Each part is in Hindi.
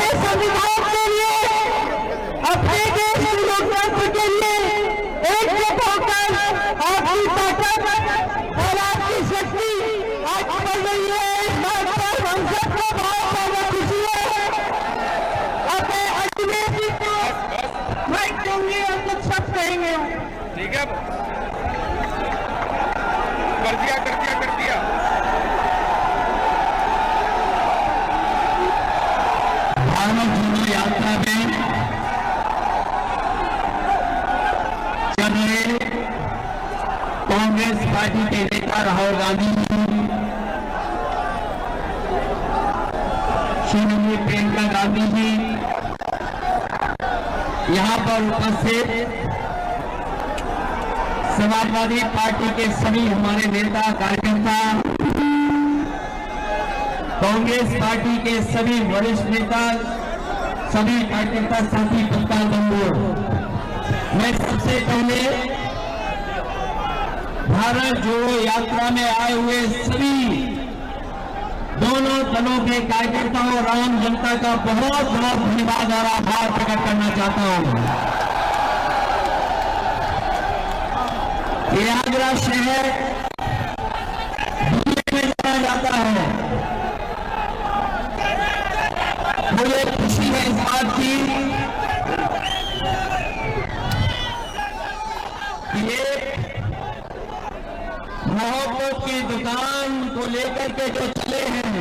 अपने संविधान के लिए, अपने देश के लोकतंत्र के लिए एकजुट होकर आपकी ताकत और आपकी शक्ति आज बढ़ रही है। इस बात पर हम सबको बहुत ज्यादा खुशी है। अपने अजमेर जी को मैं दूंगी और कुछ सब कहेंगे। ठीक है, कर दिया कर दिया कर दिया। भारत जोड़ो यात्रा में चल रहे कांग्रेस पार्टी के नेता राहुल गांधी जी, श्रीमती प्रियंका गांधी जी यहाँ पर उपस्थित समाजवादी पार्टी के सभी हमारे नेता कार्यकर्ता, कांग्रेस पार्टी के सभी वरिष्ठ नेता, सभी कार्यकर्ता साथी पत्रकार बंधु, मैं सबसे पहले भारत जोड़ो यात्रा में आए हुए सभी दोनों दलों के कार्यकर्ताओं और आम जनता का बहुत बहुत धन्यवाद और आभार प्रकट करना चाहता हूं। प्रयागराज शहर दुनिया में जाना जाता है। मुझे खुशी है इस बात की कि ये मोहब्बत की दुकान को लेकर के जो चले हैं,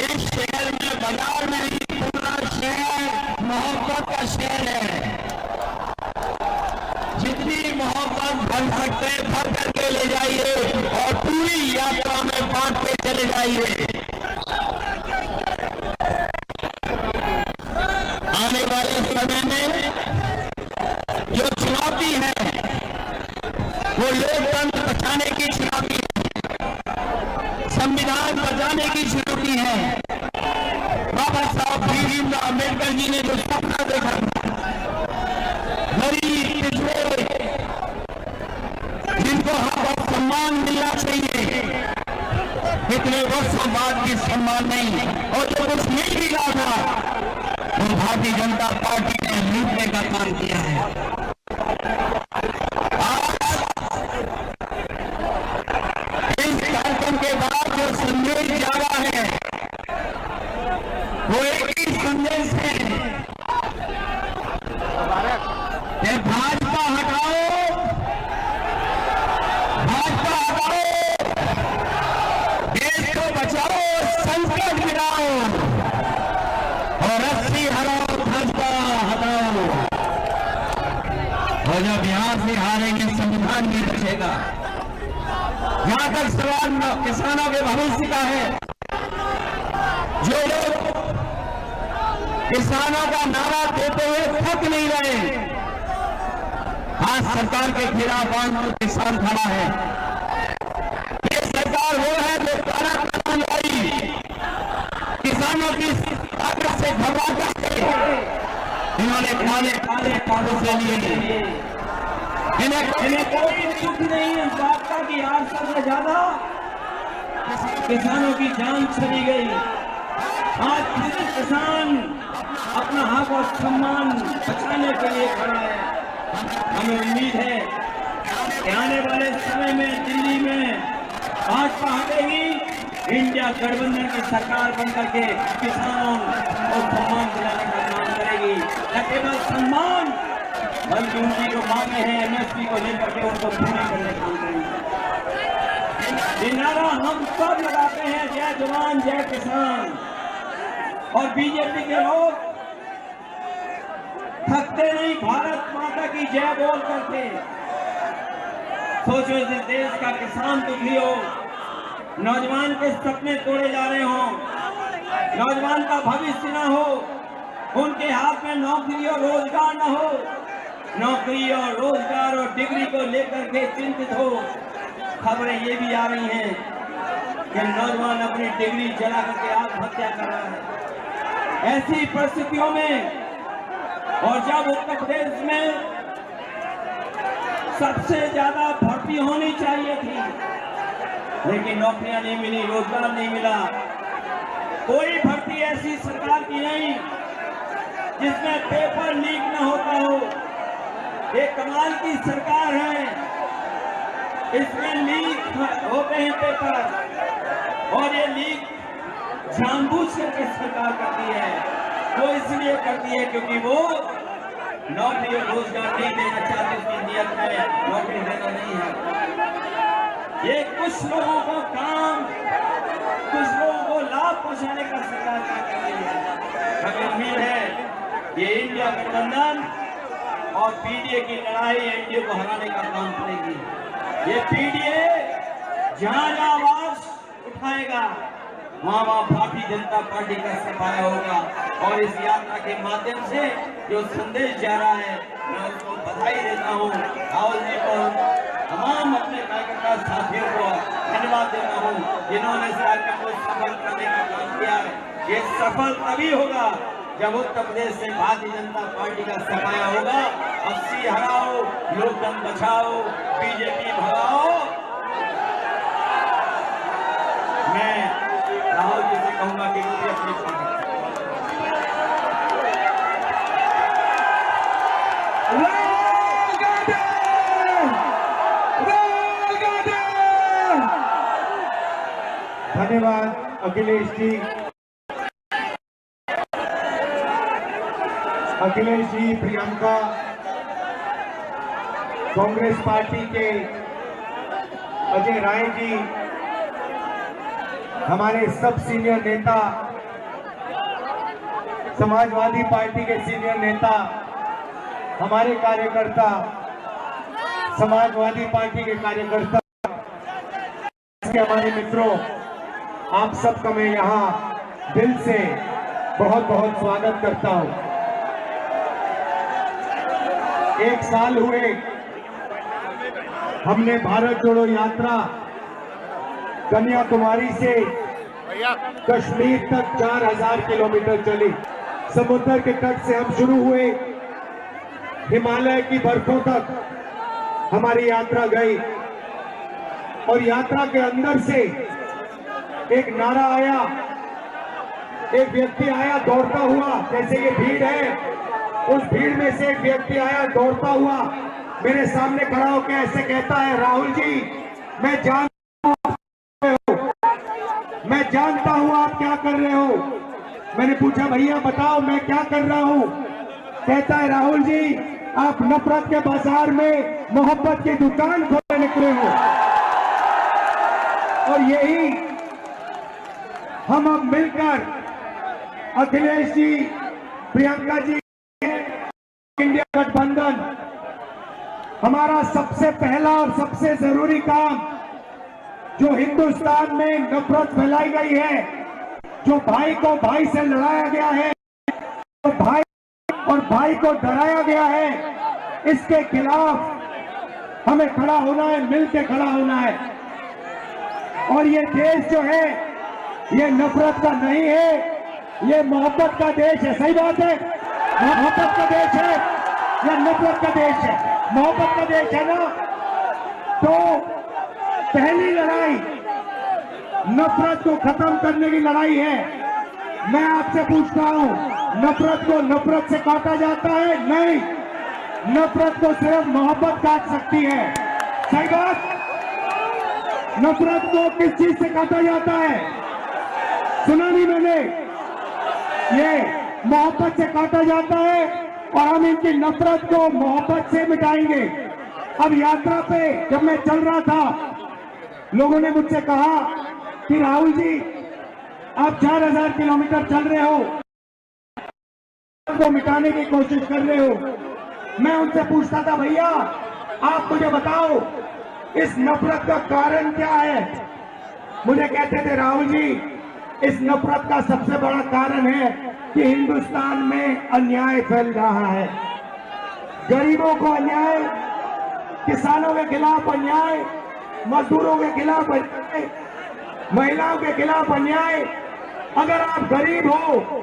इस शहर में बाजार में ही पूरा शहर मोहब्बत का शहर है। जितनी मोहब्बत भर सकते भर करके ले जाइए और पूरी यात्रा में बांट के चले जाइए। आने वाले समय में जो चुनौती है वो लोकतंत्र बचाने की चुनौती है, संविधान बचाने की चुनौती है। बाबा साहब भीमराव अम्बेडकर जी ने जो सपना देखा, गरीब पिछड़े जिनको हक और सम्मान मिलना चाहिए, इतने वर्षों बाद भी सम्मान नहीं, और जो कुछ नहीं मिला था वो भारतीय जनता पार्टी ने लूटने का काम किया है। इस कार्यक्रम के बाद जो संदेश जा रहा है वो एक ही संदेश है कि भाजपा हटाओ, भाजपा हटाओ, देश को बचाओ, संकट गिराओ और रस्सी हटाओ, भाजपा हटाओ। और जब बिहार से हारेंगे संविधान नहीं बचेगा। यहां तक सवाल किसानों के भविष्य का है। जो लोग किसानों का नारा देते हुए थक नहीं रहे, आज सरकार के खिलाफ आंदोलन किसान खड़ा है। ये सरकार वो है जो काला कानून लाई, किसानों की ताकत से घबरा करके इन्होंने काले काले कानून से लिए। इन्हें कोई दुख नहीं है इस बात का कि 8 साल से ज्यादा किसानों की जान चली गई। आज फिर किसान अपना हक और सम्मान बचाने के लिए खड़ा है। हमें उम्मीद है कि आने वाले समय में दिल्ली में भाजपा हटेगी, इंडिया गठबंधन की सरकार बनकर के किसानों को सम्मान दिलाने का काम करेगी। न केवल सम्मान बल्कि उनकी जो मांगे हैं एमएसपी को लेकर के उनको पूरी करने का काम करेगी। ये नारा हम सब लगाते हैं, जय जवान जय किसान। और बीजेपी के लोग थकते नहीं, भारत माता की जय बोल करके। सोचो इस देश का किसान दुखी हो, नौजवान के सपने तोड़े जा रहे हो, नौजवान का भविष्य न हो, उनके हाथ में नौकरी और रोजगार न हो, नौकरी और रोजगार और डिग्री को लेकर के चिंतित हो। खबरें ये भी आ रही हैं कि नौजवान अपनी डिग्री जला करके आत्महत्या कर रहा है। ऐसी परिस्थितियों में और जब उत्तर प्रदेश में सबसे ज्यादा भर्ती होनी चाहिए थी लेकिन नौकरियां नहीं मिली, रोजगार नहीं मिला, कोई भर्ती ऐसी सरकार की नहीं जिसमें पेपर लीक न होता हो। ये कमाल की सरकार है, इसमें लीक होते हैं पेपर, और ये लीक जानबूझ करके सरकार करती है। वो इसलिए करती है क्योंकि वो नौकरी और रोजगार नहीं देना चाहती, उसकी नीयत में नौकरी देना नहीं है। ये कुछ लोगों को काम, कुछ लोगों को लाभ पहुंचाने का सरकार क्या कर रही है। हमें उम्मीद है ये इंडिया गठबंधन और पीडीए की लड़ाई एनडीए को हराने का काम करेगी। ये पीडीए जहां जहां आवाज उठाएगा वहां भारतीय जनता पार्टी का सफाया होगा। और इस यात्रा के माध्यम से जो संदेश जा रहा है, मैं उसको बधाई देता हूँ। राहुल जी को, तमाम अपने कार्यकर्ता साथियों को धन्यवाद देता हूँ जिन्होंने इस कार्यक्रम को सफल करने का काम किया है। ये सफल तभी होगा जब उत्तर प्रदेश से भारतीय जनता पार्टी का सफाया होगा। 80 हराओ, लोकतंत्र बचाओ, बीजेपी भगाओ। मैं राहुल जी से कहूंगा कि वो भी अपनी धन्यवाद अखिलेश जी। अखिलेश जी, प्रियंका, कांग्रेस पार्टी के अजय राय जी, हमारे सब सीनियर नेता, समाजवादी पार्टी के सीनियर नेता, हमारे कार्यकर्ता, समाजवादी पार्टी के कार्यकर्ता, हमारे मित्रों, आप सबका मैं यहाँ दिल से बहुत बहुत स्वागत करता हूँ। एक साल हुए हमने भारत जोड़ो यात्रा कन्याकुमारी से कश्मीर तक 4000 किलोमीटर चली। समुद्र के तट से हम शुरू हुए, हिमालय की बर्फों तक हमारी यात्रा गई, और यात्रा के अंदर से एक नारा आया, एक व्यक्ति आया दौड़ता हुआ, जैसे ये भीड़ है, उस भीड़ में से एक व्यक्ति आया दौड़ता हुआ, मेरे सामने खड़ा होकर ऐसे कहता है, राहुल जी, मैं जानता हूं आप क्या कर रहे हो। मैंने पूछा, भैया बताओ मैं क्या कर रहा हूं। कहता है, राहुल जी, आप नफरत के बाजार में मोहब्बत की दुकान खोलने निकले हो। और यही हम अब मिलकर, अखिलेश जी, प्रियंका जी, इंडिया गठबंधन, हमारा सबसे पहला और सबसे जरूरी काम, जो हिंदुस्तान में नफरत फैलाई गई है, जो भाई को भाई से लड़ाया गया है, तो भाई और भाई को डराया गया है, इसके खिलाफ हमें खड़ा होना है, मिलकर खड़ा होना है। और ये देश जो है, ये नफरत का नहीं है, ये मोहब्बत का देश है। सही बात है, मोहब्बत का देश है या नफरत का देश है? मोहब्बत का देश है ना। तो पहली लड़ाई नफरत को खत्म करने की लड़ाई है। मैं आपसे पूछता हूं, नफरत को नफरत से काटा जाता है? नहीं, नफरत को सिर्फ मोहब्बत काट सकती है। सही बात। नफरत को किस चीज से काटा जाता है? सुना नहीं मैंने? ये मोहब्बत से काटा जाता है, और हम इनकी नफरत को मोहब्बत से मिटाएंगे। अब यात्रा पे जब मैं चल रहा था, लोगों ने मुझसे कहा कि राहुल जी, आप 4000 किलोमीटर चल रहे हो, को मिटाने की कोशिश कर रहे हो। मैं उनसे पूछता था, भैया आप मुझे बताओ इस नफरत का कारण क्या है? मुझे कहते थे, राहुल जी, इस नफरत का सबसे बड़ा कारण है कि हिंदुस्तान में अन्याय फैल रहा है। गरीबों को अन्याय, किसानों के खिलाफ अन्याय, मजदूरों के खिलाफ अन्याय, महिलाओं के खिलाफ अन्याय। अगर आप गरीब हो,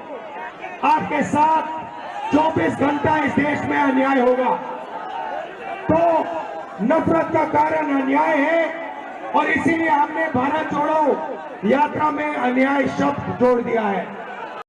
आपके साथ 24 घंटा इस देश में अन्याय होगा। तो नफरत का कारण अन्याय है, और इसीलिए हमने भारत जोड़ो यात्रा में अन्याय शब्द जोड़ दिया है।